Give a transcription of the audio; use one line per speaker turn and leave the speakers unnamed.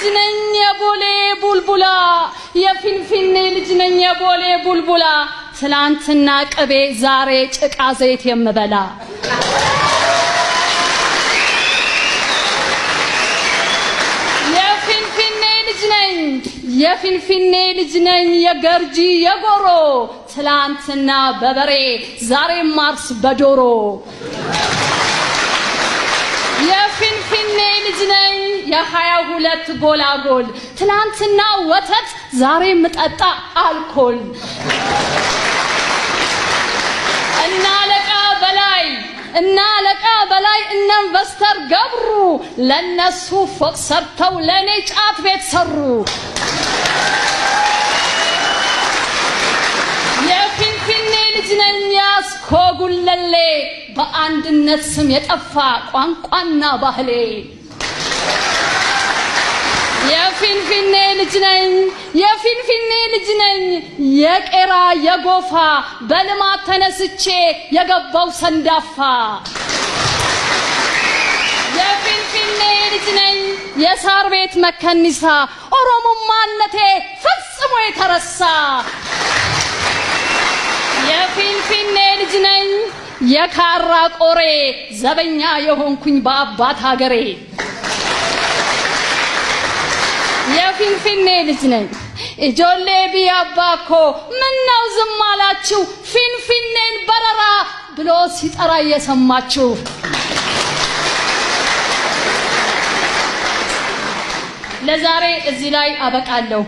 ልጅ ነኝ የቦሌ ቡልቡላ የፊንፊኔ ልጅ ነኝ የቦሌ ቡልቡላ ትላንትና ቅቤ ዛሬ ጭቃ ዘይት የምበላ የፊንፊኔ ልጅ ነኝ የገርጂ የጎሮ ትላንትና በበሬ ዛሬ ማርስ በዶሮ የፊንፊኔ ልጅ ነኝ የ22 ጎላጎል ትላንትና ወተት ዛሬ ምጠጣ አልኮል እና ለቃ በላይ ኢንቨስተር ገብሩ ለነሱ ፎቅ ሰርተው ለኔ ጫት ቤት ሰሩ የፊንፊኔ ልጅ ነኝ ያስኮጉለሌ በአንድነት ስም የጠፋ ቋንቋና ባህሌ የፊንፊኔ ልጅ ነኝ የቄራ የጎፋ በልማት ተነስቼ የገባው ሰንዳፋ የፊንፊኔ ልጅ ነኝ የሳር ቤት መከኒሳ ኦሮሞማነቴ ፈጽሞ የተረሳ የፊንፊኔ ልጅ ነኝ የካራ ቆሬ ዘበኛ የሆንኩኝ በአባት ሀገሬ የፊንፊኔ ልጅ ነኝ ኢጆሌ ቢያባኮ ምነው ዝም አላችሁ ፊንፊኔን በረራ ብሎ ሲጠራ እየሰማችሁ ለዛሬ እዚህ ላይ አበቃለሁ